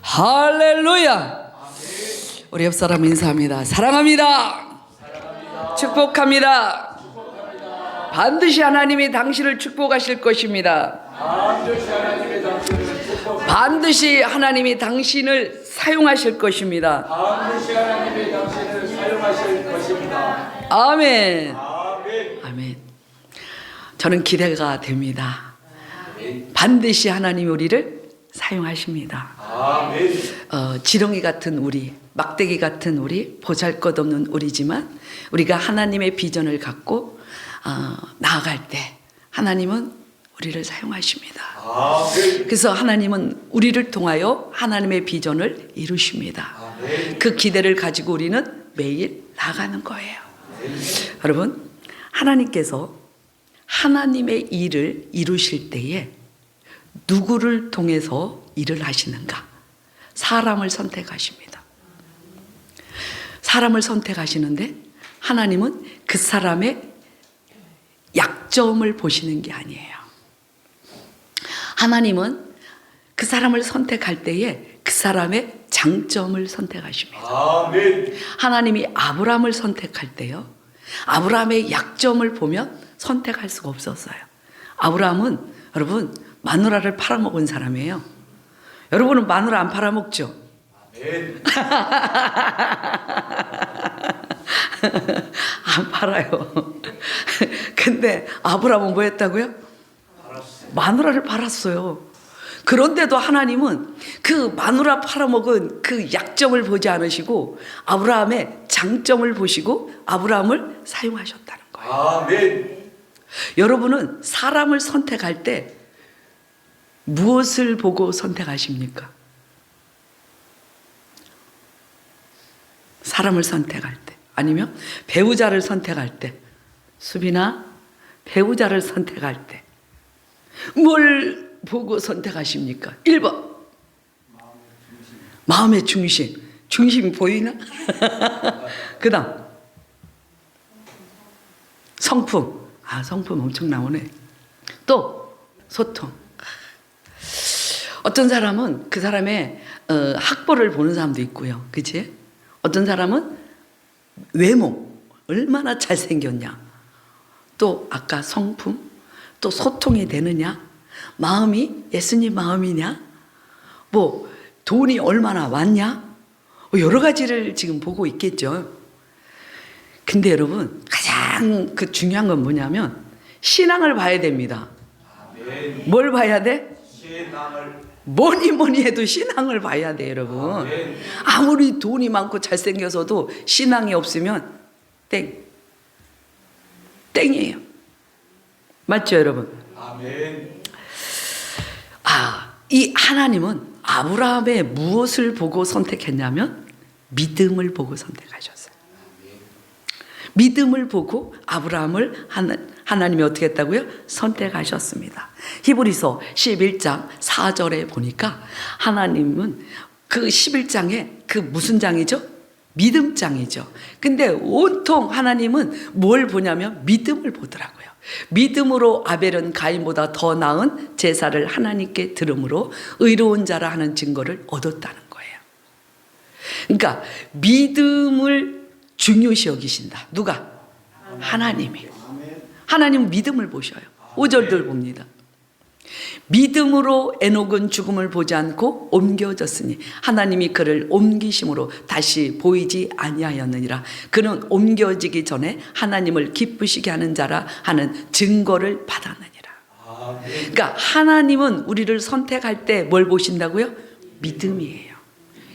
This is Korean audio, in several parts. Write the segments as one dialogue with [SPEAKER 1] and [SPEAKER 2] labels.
[SPEAKER 1] 할렐루야. 우리 옆 사람 인사합니다. 사랑합니다. 축복합니다. 반드시 하나님이 당신을 축복하실 것입니다. 반드시 하나님이 당신을 사용하실 것입니다. 아멘. 아멘. 저는 기대가 됩니다. 반드시 하나님이 우리를 사용하십니다. 지렁이 같은 우리, 막대기 같은 우리, 보잘것없는 우리지만 우리가 하나님의 비전을 갖고 나아갈 때 하나님은 우리를 사용하십니다. 그래서 하나님은 우리를 통하여 하나님의 비전을 이루십니다. 그 기대를 가지고 우리는 매일 나가는 거예요. 여러분, 하나님께서 하나님의 일을 이루실 때에 누구를 통해서 일을 하시는가? 사람을 선택하십니다. 사람을 선택하시는데 하나님은 그 사람의 약점을 보시는 게 아니에요. 하나님은 그 사람을 선택할 때에 그 사람의 장점을 선택하십니다. 아멘. 하나님이 아브라함을 선택할 때요, 아브라함의 약점을 보면 선택할 수가 없었어요. 아브라함은 여러분 마누라를 팔아먹은 사람이에요. 여러분은 마누라 안 팔아먹죠? 아멘. 안 팔아요. 근데 아브라함은 뭐 했다고요? 마누라를 팔았어요. 그런데도 하나님은 그 마누라 팔아먹은 그 약점을 보지 않으시고 아브라함의 장점을 보시고 아브라함을 사용하셨다는 거예요. 아멘. 여러분은 사람을 선택할 때 무엇을 보고 선택하십니까? 사람을 선택할 때, 아니면 배우자를 선택할 때, 수빈아, 배우자를 선택할 때 뭘 보고 선택하십니까? 1번 마음의 중심. 중심이 보이나? 그 다음 성품. 성품 엄청 나오네. 또 소통. 어떤 사람은 그 사람의 학벌을 보는 사람도 있고요, 그치? 어떤 사람은 외모, 얼마나 잘생겼냐, 또 아까 성품, 또 소통이 되느냐, 마음이 예수님 마음이냐, 뭐 돈이 얼마나 많냐, 여러 가지를 지금 보고 있겠죠. 근데 여러분, 가장 그 중요한 건 뭐냐면 신앙을 봐야 됩니다. 아멘. 뭘 봐야 돼? 신앙을. 뭐니 해도 신앙을 봐야 돼, 여러분. 아멘. 아무리 돈이 많고 잘생겨서도 신앙이 없으면 땡이에요. 맞죠, 여러분? 아멘. 이 하나님은 아브라함의 무엇을 보고 선택했냐면 믿음을 보고 선택하셨어요. 믿음을 보고 아브라함을 하나님이 어떻게 했다고요? 선택하셨습니다. 히브리서 11장 4절에 보니까 하나님은 그 11장에 그 무슨 장이죠? 믿음장이죠. 근데 온통 하나님은 뭘 보냐면 믿음을 보더라고요. 믿음으로 아벨은 가인보다 더 나은 제사를 하나님께 드림으로 의로운 자라 하는 증거를 얻었다는 거예요. 그러니까 믿음을 중요시 여기신다. 누가? 하나님이. 하나님은 믿음을 보셔요. 5절들 봅니다. 믿음으로 에녹은 죽음을 보지 않고 옮겨졌으니 하나님이 그를 옮기심으로 다시 보이지 아니하였느니라. 그는 옮겨지기 전에 하나님을 기쁘시게 하는 자라 하는 증거를 받았느니라. 그러니까 하나님은 우리를 선택할 때 뭘 보신다고요? 믿음이에요.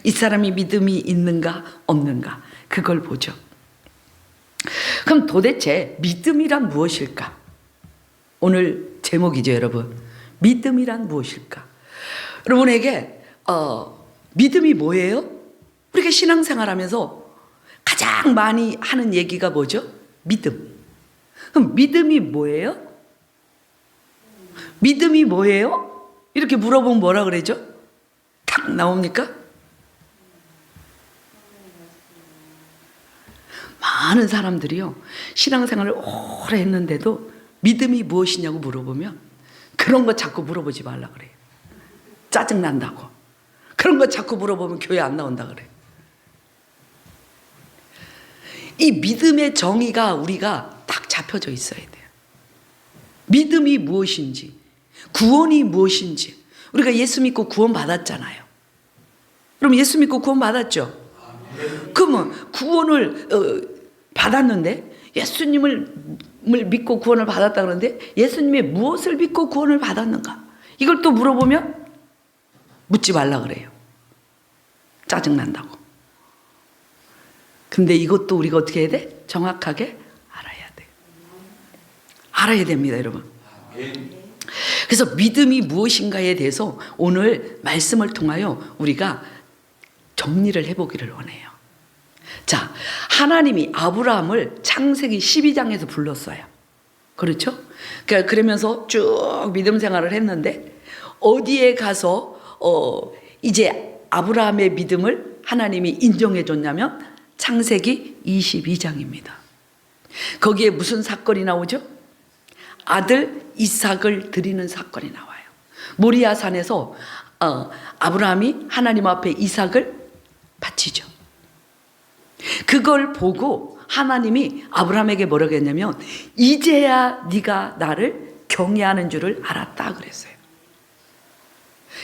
[SPEAKER 1] 이 사람이 믿음이 있는가 없는가, 그걸 보죠. 그럼 도대체 믿음이란 무엇일까? 오늘 제목이죠, 여러분. 믿음이란 무엇일까? 여러분에게 믿음이 뭐예요? 우리가 신앙생활하면서 가장 많이 하는 얘기가 뭐죠? 믿음. 그럼 믿음이 뭐예요? 믿음이 뭐예요? 이렇게 물어보면 뭐라 그러죠? 탁 나옵니까? 많은 사람들이요, 신앙생활을 오래 했는데도 믿음이 무엇이냐고 물어보면 그런 거 자꾸 물어보지 말라 그래요. 짜증난다고. 그런 거 자꾸 물어보면 교회 안 나온다 그래. 이 믿음의 정의가 우리가 딱 잡혀져 있어야 돼요. 믿음이 무엇인지, 구원이 무엇인지. 우리가 예수 믿고 구원 받았잖아요. 그럼 예수 믿고 구원 받았죠? 그러면 구원을 받았는데 예수님을 믿고 구원을 받았다 그러는데 예수님의 무엇을 믿고 구원을 받았는가? 이걸 또 물어보면 묻지 말라 그래요. 짜증난다고. 근데 이것도 우리가 어떻게 해야 돼? 정확하게 알아야 돼. 알아야 됩니다, 여러분. 그래서 믿음이 무엇인가에 대해서 오늘 말씀을 통하여 우리가 정리를 해보기를 원해요. 자, 하나님이 아브라함을 창세기 12장에서 불렀어요. 그렇죠? 그러면서 쭉 믿음 생활을 했는데 어디에 가서 이제 아브라함의 믿음을 하나님이 인정해 줬냐면 창세기 22장입니다. 거기에 무슨 사건이 나오죠? 아들 이삭을 드리는 사건이 나와요. 모리아 산에서 아브라함이 하나님 앞에 이삭을 바치죠. 그걸 보고 하나님이 아브라함에게 뭐라고 했냐면 이제야 네가 나를 경외하는 줄을 알았다 그랬어요.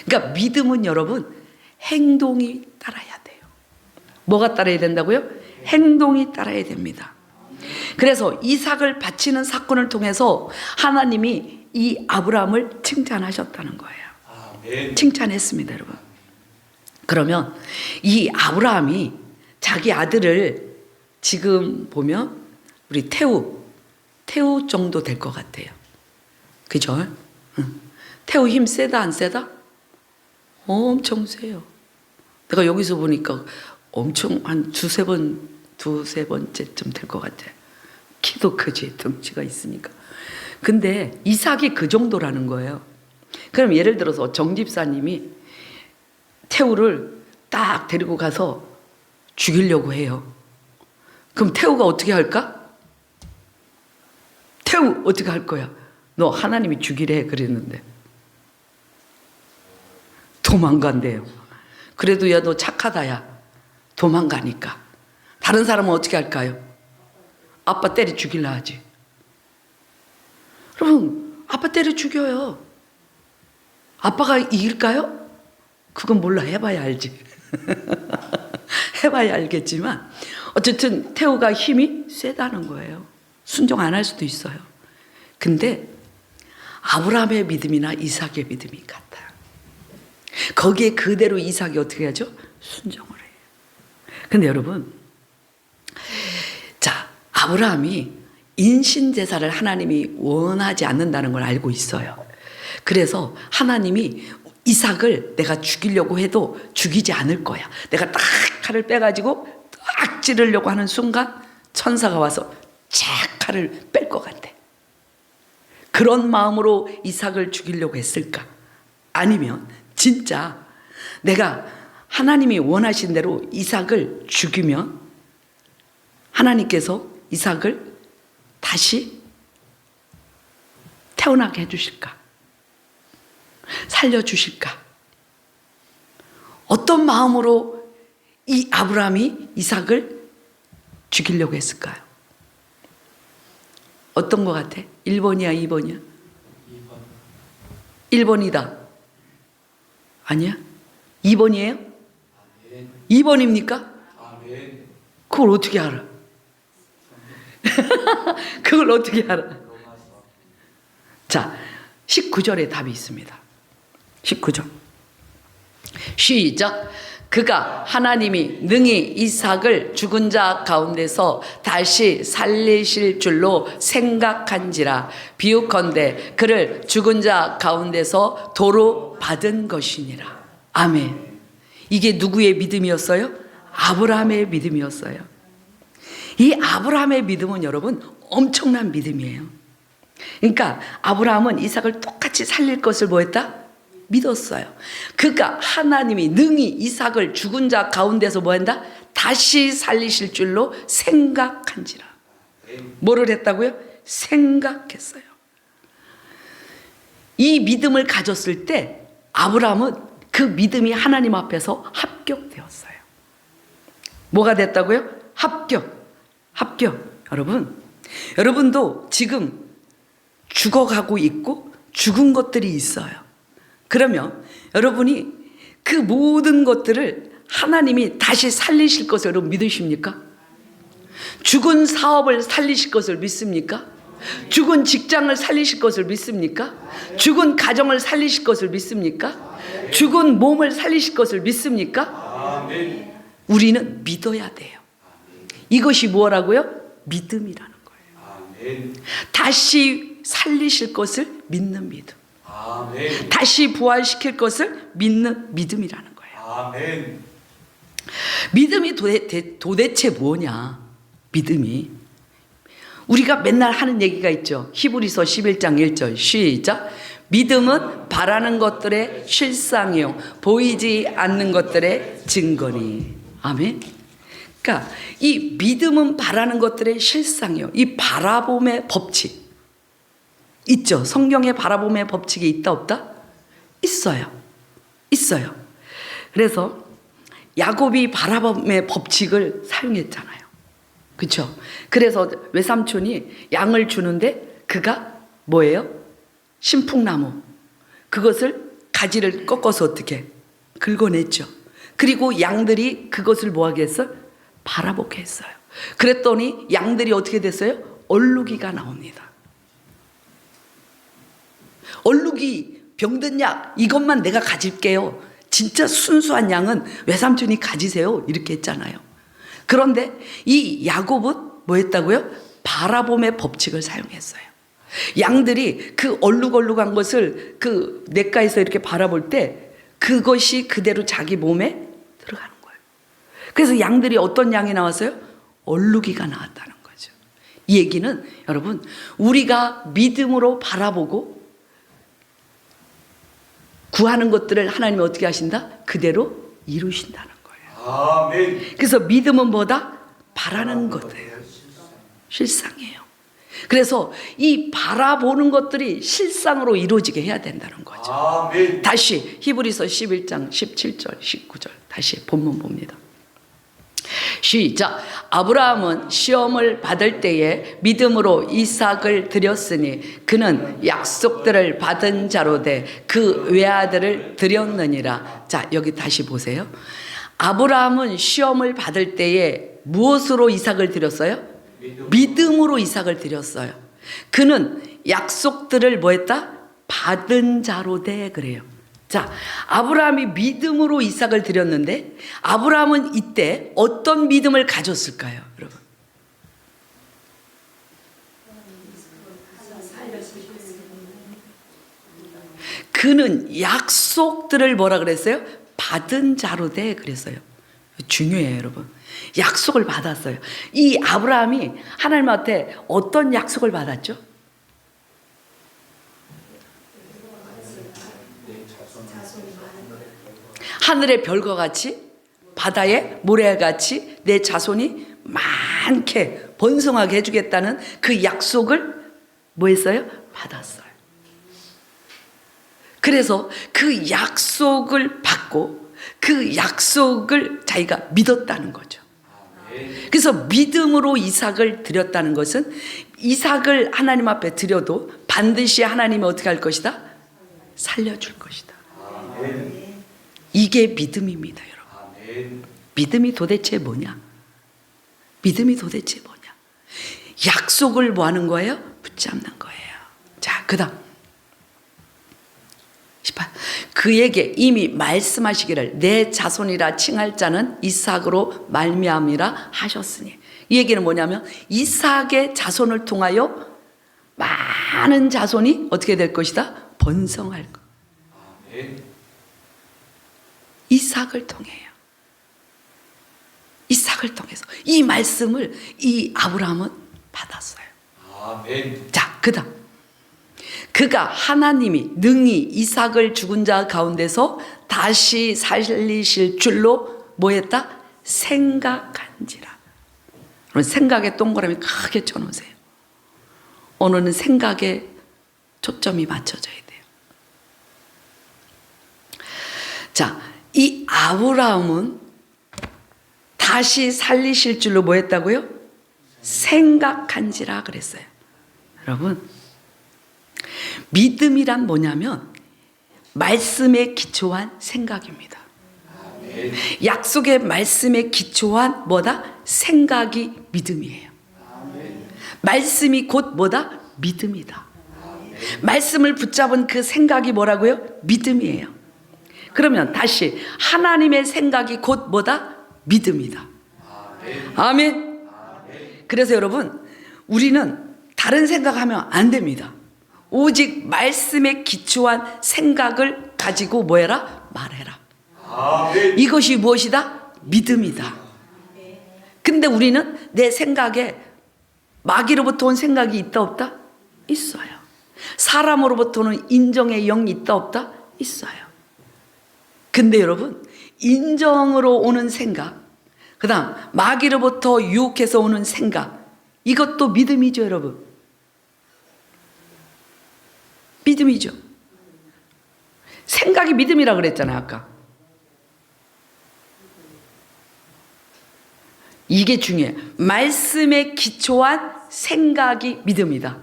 [SPEAKER 1] 그러니까 믿음은 여러분 행동이 따라야 돼요. 뭐가 따라야 된다고요? 행동이 따라야 됩니다. 그래서 이삭을 바치는 사건을 통해서 하나님이 이 아브라함을 칭찬하셨다는 거예요. 칭찬했습니다, 여러분. 그러면 이 아브라함이 자기 아들을 지금 보면 우리 태우 정도 될 것 같아요. 그죠? 태우 힘 세다 안 세다? 엄청 세요. 내가 여기서 보니까 엄청 한 두세 번째쯤 될 것 같아. 키도 크지, 덩치가 있으니까. 근데 이삭이 그 정도라는 거예요. 그럼 예를 들어서 정 집사님이 태우를 딱 데리고 가서 죽이려고 해요. 그럼 태우가 어떻게 할까? 태우 어떻게 할 거야? 너 하나님이 죽이래 그랬는데 도망간대요. 그래도 야 너 착하다 야. 도망가니까. 다른 사람은 어떻게 할까요? 아빠 때려 죽일라 하지. 여러분 아빠 때려 죽여요. 아빠가 이길까요? 그건 몰라. 해봐야 알지. 해봐야 알겠지만 어쨌든 태우가 힘이 세다는 거예요. 순종 안 할 수도 있어요. 근데 아브라함의 믿음이나 이삭의 믿음이 같아요. 거기에 그대로 이삭이 어떻게 하죠? 순종을 해요. 근데 여러분, 자, 아브라함이 인신제사를 하나님이 원하지 않는다는 걸 알고 있어요. 그래서 하나님이 이삭을 내가 죽이려고 해도 죽이지 않을 거야. 내가 딱 칼을 빼가지고 딱 찌르려고 하는 순간 천사가 와서 착 칼을 뺄 것 같아. 그런 마음으로 이삭을 죽이려고 했을까? 아니면 진짜 내가 하나님이 원하신 대로 이삭을 죽이면 하나님께서 이삭을 다시 태어나게 해주실까? 살려주실까? 어떤 마음으로 이 아브라함이 이삭을 죽이려고 했을까요? 어떤 것 같아? 1번이야 2번이야? 1번이다. 아니야? 2번이에요? 2번입니까? 그걸 어떻게 알아? 그걸 어떻게 알아? 자, 19절에 답이 있습니다. 19절 시작. 그가 하나님이 능히 이삭을 죽은 자 가운데서 다시 살리실 줄로 생각한지라 비유컨대 그를 죽은 자 가운데서 도로 받은 것이니라. 아멘. 이게 누구의 믿음이었어요? 아브라함의 믿음이었어요. 이 아브라함의 믿음은 여러분 엄청난 믿음이에요. 그러니까 아브라함은 이삭을 똑같이 살릴 것을 뭐 했다? 믿었어요. 그가 하나님이 능히 이삭을 죽은 자 가운데서 뭐 한다? 다시 살리실 줄로 생각한지라. 뭐를 했다고요? 생각했어요. 이 믿음을 가졌을 때 아브라함은 그 믿음이 하나님 앞에서 합격되었어요. 뭐가 됐다고요? 합격. 여러분도 지금 죽어가고 있고 죽은 것들이 있어요. 그러면 여러분이 그 모든 것들을 하나님이 다시 살리실 것을 여러분 믿으십니까? 죽은 사업을 살리실 것을 믿습니까? 죽은 직장을 살리실 것을 믿습니까? 죽은 가정을 살리실 것을 믿습니까? 죽은 몸을 살리실 것을 믿습니까? 우리는 믿어야 돼요. 이것이 뭐라고요? 믿음이라는 거예요. 다시 살리실 것을 믿는 믿음. 다시 부활시킬 것을 믿는 믿음이라는 거예요. 믿음이 도대체 뭐냐? 믿음이 우리가 맨날 하는 얘기가 있죠. 히브리서 11장 1절 시작. 믿음은 바라는 것들의 실상이요 보이지 않는 것들의 증거니. 아멘. 그러니까 이 믿음은 바라는 것들의 실상이요. 이 바라봄의 법칙 있죠. 성경에 바라봄의 법칙이 있다 없다? 있어요. 그래서 야곱이 바라봄의 법칙을 사용했잖아요. 그렇죠? 그래서 외삼촌이 양을 주는데 그가 뭐예요? 신풍나무. 그것을 가지를 꺾어서 어떻게 긁어냈죠. 그리고 양들이 그것을 뭐하게 했어요? 바라보게 했어요. 그랬더니 양들이 어떻게 됐어요? 얼룩이가 나옵니다. 얼룩이 병든 약 이것만 내가 가질게요. 진짜 순수한 양은 외삼촌이 가지세요. 이렇게 했잖아요. 그런데 이 야곱은 뭐 했다고요? 바라봄의 법칙을 사용했어요. 양들이 그 얼룩얼룩한 것을 그 냇가에서 이렇게 바라볼 때 그것이 그대로 자기 몸에 들어가는 거예요. 그래서 양들이 어떤 양이 나왔어요? 얼룩이가 나왔다는 거죠. 이 얘기는 여러분 우리가 믿음으로 바라보고 구하는 것들을 하나님이 어떻게 하신다? 그대로 이루신다는 거예요.
[SPEAKER 2] 아멘.
[SPEAKER 1] 그래서 믿음은 뭐다? 바라는 것이에요. 실상이에요. 그래서 이 바라보는 것들이 실상으로 이루어지게 해야 된다는 거죠.
[SPEAKER 2] 아멘.
[SPEAKER 1] 다시 히브리서 11장 17절 19절 다시 본문 봅니다. 시작. 아브라함은 시험을 받을 때에 믿음으로 이삭을 드렸으니 그는 약속들을 받은 자로 돼 그 외아들을 드렸느니라. 자, 여기 다시 보세요. 아브라함은 시험을 받을 때에 무엇으로 이삭을 드렸어요? 믿음으로 이삭을 드렸어요. 그는 약속들을 뭐 했다? 받은 자로 돼. 그래요. 자, 아브라함이 믿음으로 이삭을 드렸는데 아브라함은 이때 어떤 믿음을 가졌을까요, 여러분? 그는 약속들을 뭐라 그랬어요? 받은 자로 돼 그랬어요. 중요해요, 여러분. 약속을 받았어요. 이 아브라함이 하나님한테 어떤 약속을 받았죠? 하늘의 별과 같이 바다의 모래같이 내 자손이 많게 번성하게 해주겠다는 그 약속을 뭐 했어요? 받았어요. 그래서 그 약속을 받고 그 약속을 자기가 믿었다는 거죠. 그래서 믿음으로 이삭을 드렸다는 것은 이삭을 하나님 앞에 드려도 반드시 하나님이 어떻게 할 것이다? 살려줄 것이다. 이게 믿음입니다, 여러분. 믿음이 도대체 뭐냐? 믿음이 도대체 뭐냐? 약속을 뭐 하는 거예요? 붙잡는 거예요. 자, 그 다음 18. 그에게 이미 말씀하시기를 내 자손이라 칭할 자는 이삭으로 말미암이라 하셨으니. 이 얘기는 뭐냐면 이삭의 자손을 통하여 많은 자손이 어떻게 될 것이다? 번성할 것. 이삭을 통해요. 이삭을 통해서 이 말씀을 이 아브라함은 받았어요.
[SPEAKER 2] 아멘.
[SPEAKER 1] 자, 그다음 그가 하나님이 능히 이삭을 죽은 자 가운데서 다시 살리실 줄로 뭐했다? 생각한지라. 여러분 생각에 동그라미 크게 쳐놓으세요. 오늘은 생각에 초점이 맞춰져야 돼요. 자, 이 아브라함은 다시 살리실 줄로 뭐 했다고요? 생각한지라 그랬어요. 여러분, 믿음이란 뭐냐면 말씀에 기초한 생각입니다. 약속의 말씀에 기초한 뭐다? 생각이 믿음이에요. 말씀이 곧 뭐다? 믿음이다. 말씀을 붙잡은 그 생각이 뭐라고요? 믿음이에요. 그러면 다시 하나님의 생각이 곧 뭐다? 믿음이다. 아멘. 그래서 여러분, 우리는 다른 생각하면 안 됩니다. 오직 말씀에 기초한 생각을 가지고 뭐 해라? 말해라. 이것이 무엇이다? 믿음이다. 근데 우리는 내 생각에 마귀로부터 온 생각이 있다 없다? 있어요. 사람으로부터는 인정의 영이 있다 없다? 있어요. 근데 여러분, 인정으로 오는 생각, 그 다음 마귀로부터 유혹해서 오는 생각, 이것도 믿음이죠. 여러분, 믿음이죠. 생각이 믿음이라 그랬잖아요 아까. 이게 중요해요. 말씀에 기초한 생각이 믿음이다.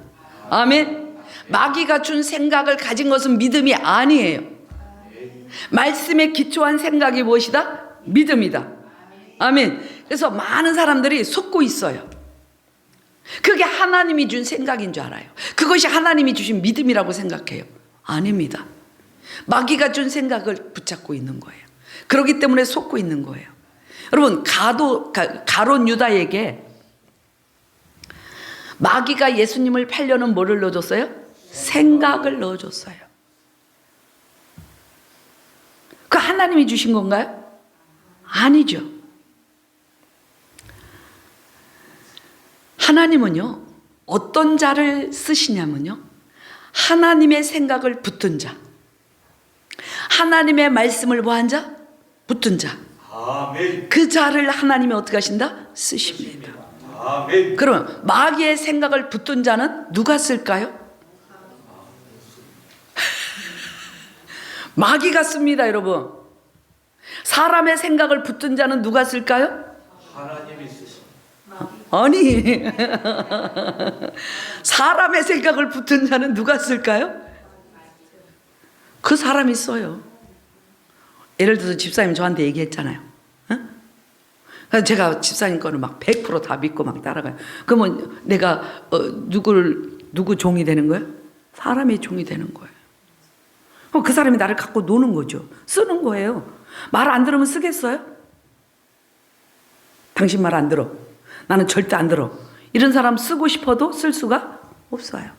[SPEAKER 1] 아멘. 마귀가 준 생각을 가진 것은 믿음이 아니에요. 말씀에 기초한 생각이 무엇이다? 믿음이다. 아멘. 그래서 많은 사람들이 속고 있어요. 그게 하나님이 준 생각인 줄 알아요. 그것이 하나님이 주신 믿음이라고 생각해요. 아닙니다. 마귀가 준 생각을 붙잡고 있는 거예요. 그렇기 때문에 속고 있는 거예요. 여러분, 가롯 유다에게 마귀가 예수님을 팔려는 뭐를 넣어줬어요? 생각을 넣어줬어요. 그 하나님이 주신 건가요? 아니죠. 하나님은요, 어떤 자를 쓰시냐면요, 하나님의 생각을 붙든 자, 하나님의 말씀을 뭐한 자? 붙든 자.
[SPEAKER 2] 아멘.
[SPEAKER 1] 그 자를 하나님이 어떻게 하신다? 쓰십니다.
[SPEAKER 2] 아멘.
[SPEAKER 1] 그러면 마귀의 생각을 붙든 자는 누가 쓸까요? 마귀가 씁니다, 여러분. 사람의 생각을 붙든 자는 누가 쓸까요?
[SPEAKER 2] 하나님이 쓰십니다.
[SPEAKER 1] 아니, 사람의 생각을 붙든 자는 누가 쓸까요? 그 사람이 써요. 예를 들어서 집사님 저한테 얘기했잖아요. 그래서 제가 집사님 거를 막 100% 다 믿고 막 따라가요. 그러면 내가 누구 종이 되는 거예요? 사람의 종이 되는 거예요. 그럼 그 사람이 나를 갖고 노는 거죠. 쓰는 거예요. 말 안 들으면 쓰겠어요? 당신 말 안 들어. 나는 절대 안 들어. 이런 사람 쓰고 싶어도 쓸 수가 없어요.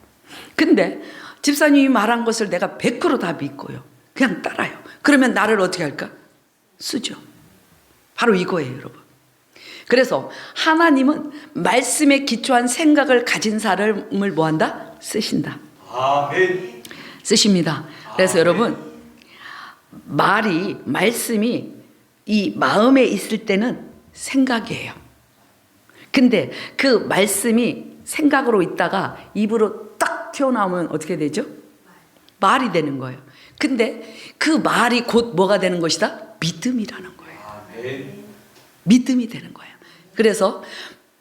[SPEAKER 1] 근데 집사님이 말한 것을 내가 100%다 믿고요. 그냥 따라요. 그러면 나를 어떻게 할까? 쓰죠. 바로 이거예요, 여러분. 그래서 하나님은 말씀에 기초한 생각을 가진 사람을 뭐한다? 쓰신다.
[SPEAKER 2] 아멘.
[SPEAKER 1] 쓰십니다. 그래서 여러분, 말씀이 이 마음에 있을 때는 생각이에요. 근데 그 말씀이 생각으로 있다가 입으로 딱 튀어나오면 어떻게 되죠? 말이 되는 거예요. 근데 그 말이 곧 뭐가 되는 것이다? 믿음이라는 거예요.
[SPEAKER 2] 아멘.
[SPEAKER 1] 믿음이 되는 거예요. 그래서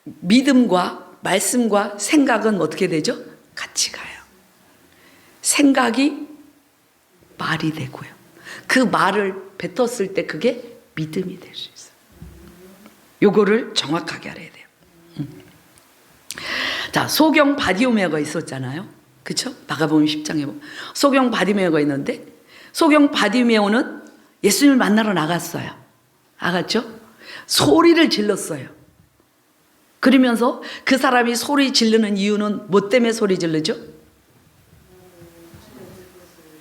[SPEAKER 1] 믿음과 말씀과 생각은 어떻게 되죠? 같이 가요. 생각이 말이 되고요. 그 말을 뱉었을 때 그게 믿음이 될 수 있어요. 요거를 정확하게 알아야 돼요. 자, 소경 바디오메어가 있었잖아요. 그렇죠? 마가복음 10장에 보면 소경 바디메어가 있는데, 소경 바디메어는 예수님을 만나러 나갔어요. 나갔죠? 소리를 질렀어요. 그러면서 그 사람이 소리 지르는 이유는 뭐 때문에 소리 지르죠?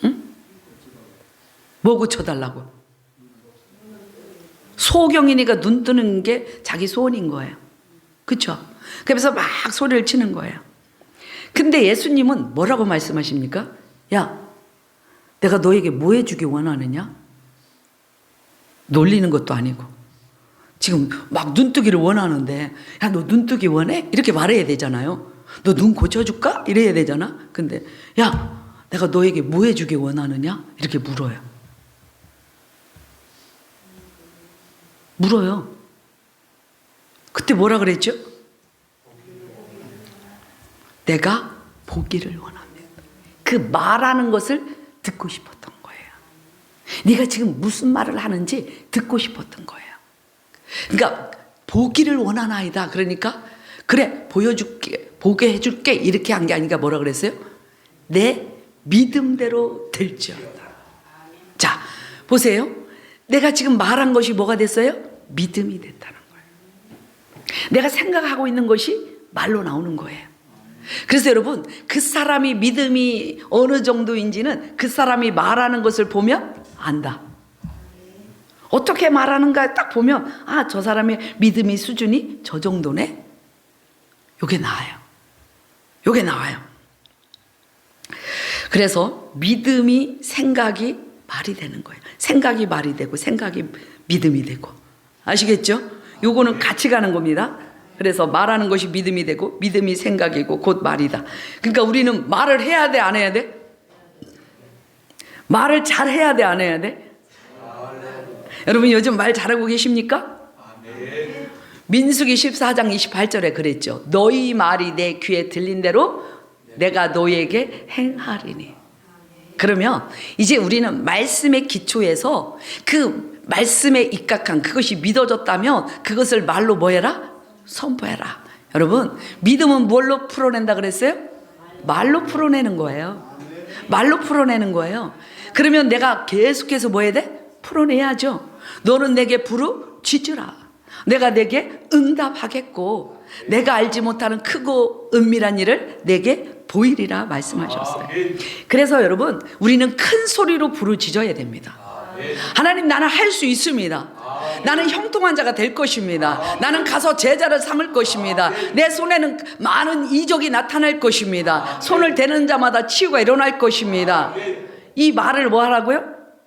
[SPEAKER 1] 응? 뭐 고쳐달라고? 소경이니까 눈 뜨는 게 자기 소원인 거예요. 그렇죠? 그래서 막 소리를 치는 거예요. 근데 예수님은 뭐라고 말씀하십니까? 야, 내가 너에게 뭐 해주기 원하느냐? 놀리는 것도 아니고 지금 막 눈뜨기를 원하는데, 야, 너 눈뜨기 원해? 이렇게 말해야 되잖아요. 너 눈 고쳐줄까? 이래야 되잖아. 근데 야, 내가 너에게 뭐 해주기 원하느냐? 이렇게 물어요. 물어요. 그때 뭐라 그랬죠? 내가 보기를 원합니다. 그 말하는 것을 듣고 싶었던 거예요. 네가 지금 무슨 말을 하는지 듣고 싶었던 거예요. 그러니까 보기를 원하나이다. 그러니까 그래 보여줄게, 보게 해줄게 이렇게 한 게 아니라 뭐라 그랬어요? 내 믿음대로 될지어다. 자 보세요. 내가 지금 말한 것이 뭐가 됐어요? 믿음이 됐다는 거예요. 내가 생각하고 있는 것이 말로 나오는 거예요. 그래서 여러분 그 사람이 믿음이 어느 정도인지는 그 사람이 말하는 것을 보면 안다. 어떻게 말하는가 딱 보면 아, 저 사람의 믿음이 수준이 저 정도네. 요게 나와요. 요게 나와요. 그래서 믿음이 생각이 말이 되는 거예요. 생각이 말이 되고 생각이 믿음이 되고. 아시겠죠? 요거는 같이 가는 겁니다. 그래서 말하는 것이 믿음이 되고 믿음이 생각이고 곧 말이다. 그러니까 우리는 말을 해야 돼, 안 해야 돼? 말을 잘 해야 돼, 안 해야 돼? 여러분 요즘 말 잘하고 계십니까?
[SPEAKER 2] 아멘.
[SPEAKER 1] 민수기 14장 28절에 그랬죠. 너희 말이 내 귀에 들린 대로 내가 너희에게 행하리니. 그러면 이제 우리는 말씀의 기초에서 그 말씀에 입각한 그것이 믿어졌다면 그것을 말로 뭐 해라? 선포해라. 여러분 믿음은 뭘로 풀어낸다 그랬어요? 말로 풀어내는 거예요. 말로 풀어내는 거예요. 그러면 내가 계속해서 뭐 해야 돼? 풀어내야죠. 너는 내게 부르짖으라. 내가 내게 응답하겠고 내가 알지 못하는 크고 은밀한 일을 내게 보이리라 말씀하셨어요. 그래서 여러분 우리는 큰 소리로 부르짖어야 됩니다. 하나님 나는 할 수 있습니다. 나는 형통한 자가 될 것입니다. 나는 가서 제자를 삼을 것입니다. 내 손에는 많은 이적이 나타날 것입니다. 손을 대는 자마다 치유가 일어날 것입니다. 이 말을 뭐 하라고요?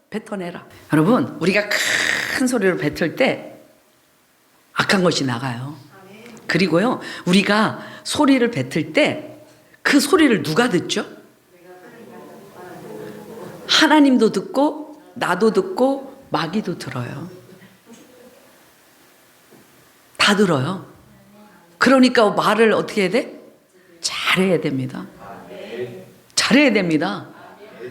[SPEAKER 1] 뱉어내라. 여러분 우리가 큰 소리로 뱉을 때 악한 것이 나가요. 그리고요 우리가 소리를 뱉을 때 그 소리를 누가 듣죠? 하나님도 듣고 나도 듣고 마귀도 들어요. 다 들어요. 그러니까 말을 어떻게 해야 돼? 잘해야 됩니다. 잘해야 됩니다.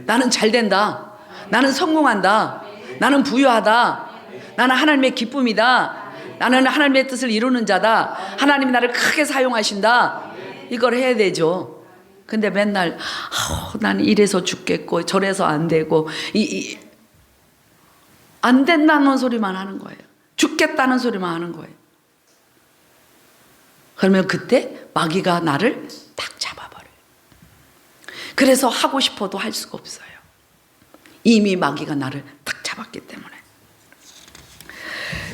[SPEAKER 1] 나는 잘 된다. 나는 성공한다. 나는 부유하다. 나는 하나님의 기쁨이다. 나는 하나님의 뜻을 이루는 자다. 하나님이 나를 크게 사용하신다. 이걸 해야 되죠. 근데 맨날 나는 이래서 죽겠고 저래서 안 되고 안 된다는 소리만 하는 거예요. 죽겠다는 소리만 하는 거예요. 그러면 그때 마귀가 나를 딱 잡아버려요. 그래서 하고 싶어도 할 수가 없어요. 이미 마귀가 나를 딱 잡았기 때문에.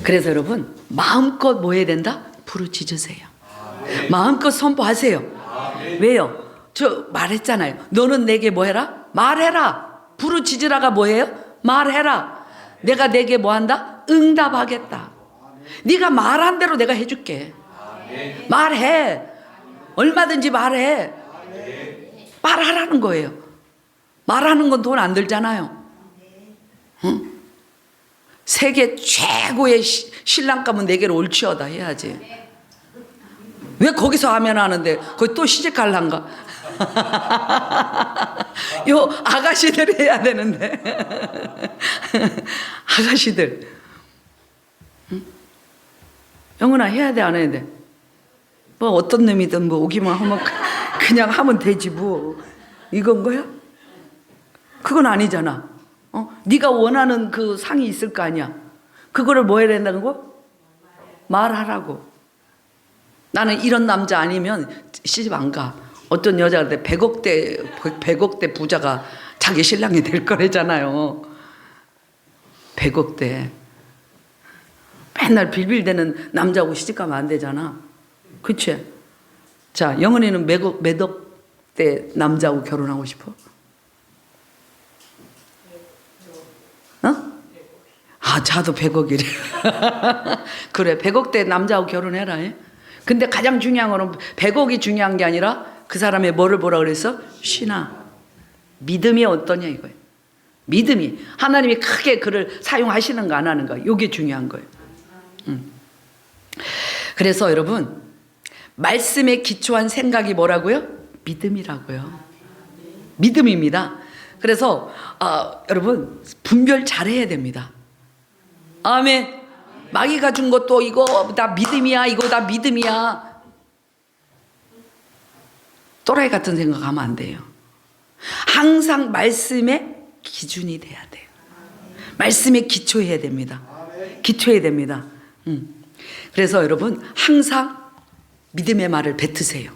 [SPEAKER 1] 그래서 여러분 마음껏 뭐 해야 된다? 부르짖으세요. 마음껏 선포하세요. 왜요? 저 말했잖아요. 너는 내게 뭐 해라? 말해라. 부르짖으라가 뭐예요? 말해라. 내가 내게 뭐 한다? 응답하겠다. 네가 말한 대로 내가 해줄게. 말해. 얼마든지 말해. 말하라는 거예요. 말하는 건 돈 안 들잖아요. 응? 세계 최고의 신랑감은 내게로 올치어다 해야지. 왜 거기서 하면 하는데 거기 또 시집갈란가? 요 아가씨들 해야 되는데. 아가씨들 응? 영은아 해야 돼 안 해야 돼? 뭐 어떤 놈이든 뭐 오기만 하면 그냥 하면 되지 뭐 이건 거야? 그건 아니잖아. 네가 원하는 그 상이 있을 거 아니야. 그거를 뭐 해야 된다는 거? 말하라고. 나는 이런 남자 아니면 시집 안 가. 어떤 여자한테 100억대 부자가 자기 신랑이 될 거래잖아요. 100억대. 맨날 빌빌대는 남자하고 시집 가면 안 되잖아. 그치? 자, 영은이는 몇 억대 남자하고 결혼하고 싶어? 아, 자도 100억이래. 그래, 100억대 남자하고 결혼해라. 근데 가장 중요한 거는 100억이 중요한 게 아니라 그 사람의 뭐를 보라 그랬어? 신앙. 믿음이 어떠냐 이거예요. 믿음이. 하나님이 크게 그를 사용하시는가 안 하는가. 이게 중요한 거예요. 그래서 여러분, 말씀에 기초한 생각이 뭐라고요? 믿음이라고요. 믿음입니다. 그래서 여러분, 분별 잘해야 됩니다. 아멘. 마귀가 준 것도 이거 다 믿음이야, 이거 다 믿음이야. 또라이 같은 생각하면 안 돼요. 항상 말씀의 기준이 돼야 돼요. 말씀에 기초해야 됩니다. 기초해야 됩니다. 그래서 여러분, 항상 믿음의 말을 뱉으세요.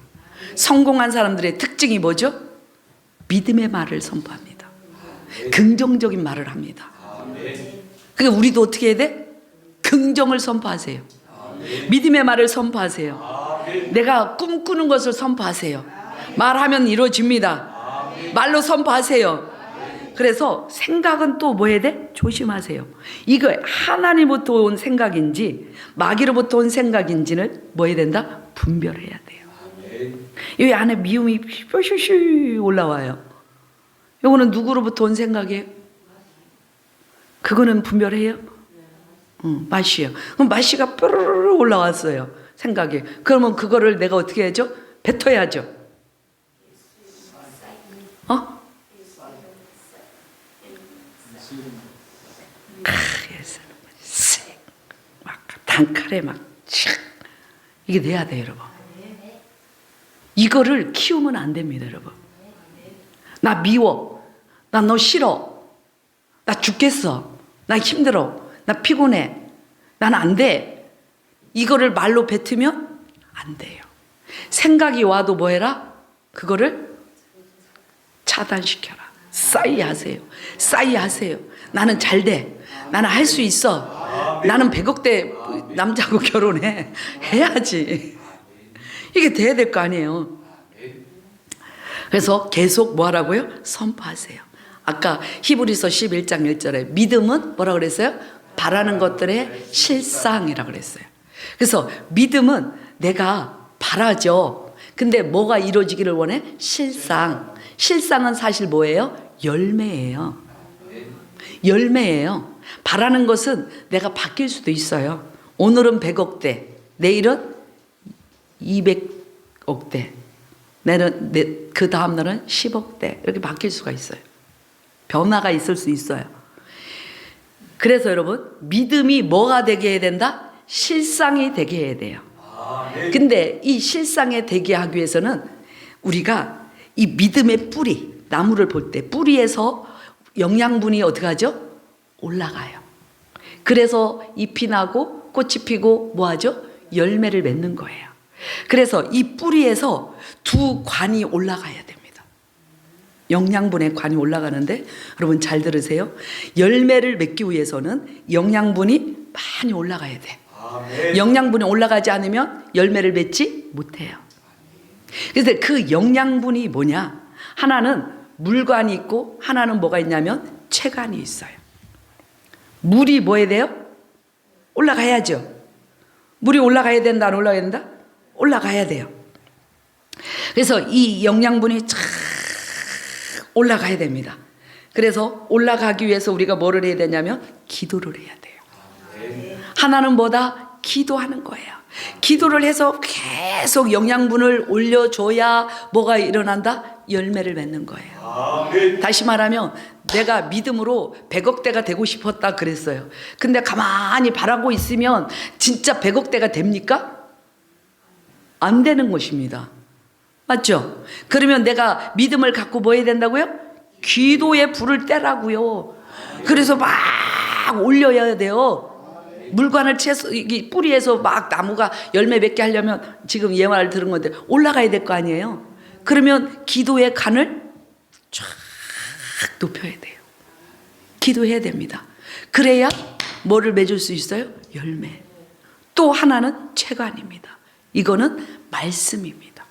[SPEAKER 1] 성공한 사람들의 특징이 뭐죠? 믿음의 말을 선포합니다. 긍정적인 말을 합니다. 그러니까 우리도 어떻게 해야 돼? 긍정을 선포하세요. 믿음의 말을 선포하세요. 내가 꿈꾸는 것을 선포하세요. 말하면 이루어집니다. 말로 선포하세요. 그래서 생각은 또 뭐 해야 돼? 조심하세요. 이거 하나님부터 온 생각인지 마귀로부터 온 생각인지는 뭐 해야 된다? 분별해야 돼요. 여기 안에 미움이 뾰쇼쇼 올라와요. 이거는 누구로부터 온 생각이에요? 그거는 분별해요? 맛이요. 그럼 맛이가 뾰로로 올라왔어요. 생각이. 그러면 그거를 내가 어떻게 해야죠? 뱉어야죠. 막 단칼에 막 이게 돼야 돼요, 여러분. 이거를 키우면 안 됩니다, 여러분. 나 미워. 나 너 싫어. 나 죽겠어. 나 힘들어. 나 피곤해. 난 안 돼. 이거를 말로 뱉으면 안 돼요. 생각이 와도 뭐 해라? 그거를 차단시켜라. 싸이 하세요. 싸이 하세요. 나는 잘 돼. 나는 할 수 있어. 나는 100억대 남자하고 결혼해. 해야지. 이게 돼야 될 거 아니에요. 그래서 계속 뭐 하라고요? 선포하세요. 아까 히브리서 11장 1절에 믿음은 뭐라고 그랬어요? 바라는 것들의 실상이라고 그랬어요. 그래서 믿음은 내가 바라죠. 근데 뭐가 이루어지기를 원해? 실상. 실상은 사실 뭐예요? 열매예요. 열매예요. 바라는 것은 내가 바뀔 수도 있어요. 오늘은 100억대, 내일은 200억대, 그 다음 날은 10억대 이렇게 바뀔 수가 있어요. 변화가 있을 수 있어요. 그래서 여러분, 믿음이 뭐가 되게 해야 된다? 실상이 되게 해야 돼요. 근데 이 실상에 되게 하기 위해서는 우리가 이 믿음의 뿌리, 나무를 볼 때 뿌리에서 영양분이 어떻게 하죠? 올라가요. 그래서 잎이 나고 꽃이 피고 뭐 하죠? 열매를 맺는 거예요. 그래서 이 뿌리에서 두 관이 올라가야 됩니다. 영양분의 관이 올라가는데 여러분 잘 들으세요. 열매를 맺기 위해서는 영양분이 많이 올라가야 돼. 영양분이 올라가지 않으면 열매를 맺지 못해요. 그래서 그 영양분이 뭐냐? 하나는 물관이 있고 하나는 뭐가 있냐면 체관이 있어요. 물이 뭐 해야 돼요? 올라가야죠. 물이 올라가야 된다, 안 올라가야 된다? 올라가야 돼요. 그래서 이 영양분이 쫙 올라가야 됩니다. 그래서 올라가기 위해서 우리가 뭐를 해야 되냐면 기도를 해야 돼요. 하나는 뭐다? 기도하는 거예요. 기도를 해서 계속 영양분을 올려줘야 뭐가 일어난다? 열매를 맺는 거예요. 다시 말하면 내가 믿음으로 100억대가 되고 싶었다 그랬어요. 근데 가만히 바라고 있으면 진짜 100억대가 됩니까? 안 되는 것입니다. 맞죠? 그러면 내가 믿음을 갖고 뭐 해야 된다고요? 기도에 불을 떼라고요. 그래서 막 올려야 돼요. 물관을 채서 뿌리에서 막 나무가 열매 맺게 하려면 지금 얘 말 들은 건데 올라가야 될 거 아니에요. 그러면 기도의 간을 쫙 높여야 돼요. 기도해야 됩니다. 그래야 뭐를 맺을 수 있어요? 열매. 또 하나는 체관입니다. 이거는 말씀입니다.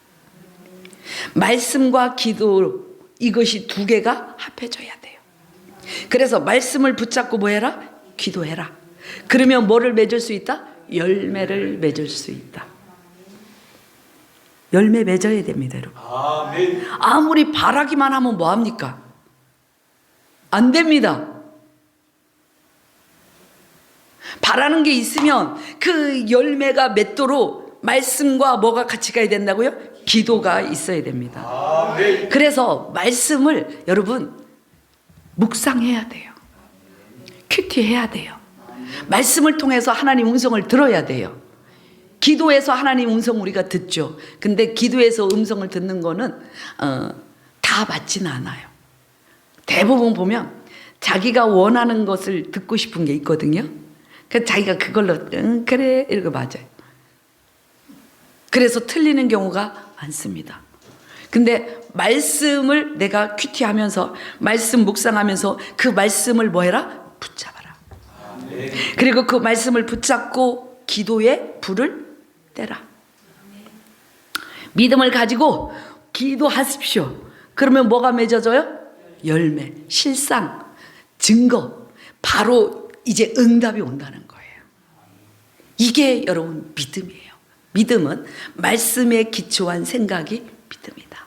[SPEAKER 1] 말씀과 기도, 이것이 두 개가 합해져야 돼요. 그래서 말씀을 붙잡고 뭐 해라? 기도해라. 그러면 뭐를 맺을 수 있다? 열매를 맺을 수 있다. 열매 맺어야 됩니다, 여러분.
[SPEAKER 2] 아멘.
[SPEAKER 1] 아무리 바라기만 하면 뭐합니까? 안 됩니다. 바라는 게 있으면 그 열매가 맺도록 말씀과 뭐가 같이 가야 된다고요? 기도가 있어야 됩니다.
[SPEAKER 2] 아멘.
[SPEAKER 1] 그래서 말씀을 여러분 묵상해야 돼요. 큐티해야 돼요. 말씀을 통해서 하나님 음성을 들어야 돼요. 기도에서 하나님 음성 우리가 듣죠. 근데 기도에서 음성을 듣는 거는 다 맞지는 않아요. 대부분 보면 자기가 원하는 것을 듣고 싶은 게 있거든요. 그래서 자기가 그걸로 그래 이러고 맞아요. 그래서 틀리는 경우가 많습니다. 근데 말씀을 내가 큐티하면서 말씀 묵상하면서 그 말씀을 뭐 해라? 붙잡아라.
[SPEAKER 2] 아멘.
[SPEAKER 1] 그리고 그 말씀을 붙잡고 기도에 불을 떼라. 믿음을 가지고 기도하십시오. 그러면 뭐가 맺어져요? 열매, 실상, 증거. 바로 이제 응답이 온다는 거예요. 이게 여러분 믿음이에요. 믿음은 말씀에 기초한 생각이 믿음이다.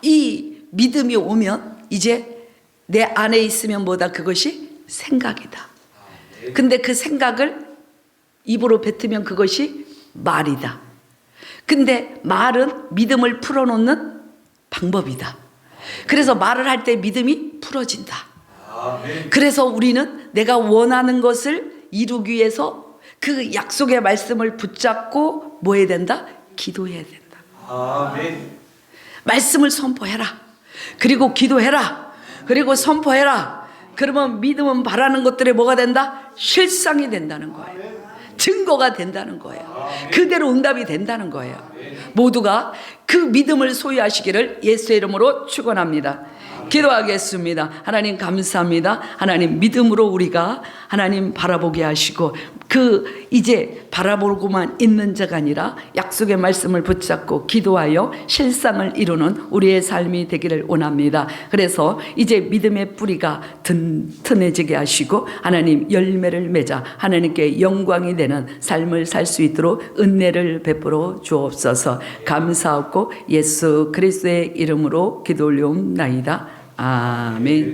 [SPEAKER 1] 이 믿음이 오면 이제 내 안에 있으면 뭐다? 그것이 생각이다. 근데 그 생각을 입으로 뱉으면 그것이 말이다. 근데 말은 믿음을 풀어놓는 방법이다. 그래서 말을 할 때 믿음이 풀어진다.
[SPEAKER 2] 아멘.
[SPEAKER 1] 그래서 우리는 내가 원하는 것을 이루기 위해서 그 약속의 말씀을 붙잡고 뭐 해야 된다? 기도해야 된다.
[SPEAKER 2] 아멘.
[SPEAKER 1] 말씀을 선포해라. 그리고 기도해라. 그리고 선포해라. 그러면 믿음은 바라는 것들이 뭐가 된다? 실상이 된다는 거예요. 증거가 된다는 거예요. 그대로 응답이 된다는 거예요. 모두가 그 믿음을 소유하시기를 예수의 이름으로 축원합니다. 기도하겠습니다. 하나님 감사합니다. 하나님 믿음으로 우리가 하나님 바라보게 하시고 그 이제 바라보고만 있는 자가 아니라 약속의 말씀을 붙잡고 기도하여 실상을 이루는 우리의 삶이 되기를 원합니다. 그래서 이제 믿음의 뿌리가 튼튼해지게 하시고 하나님 열매를 맺어 하나님께 영광이 되는 삶을 살 수 있도록 은혜를 베풀어 주옵소서. 감사하고 예수 그리스도의 이름으로 기도 올려옵나이다. 아멘.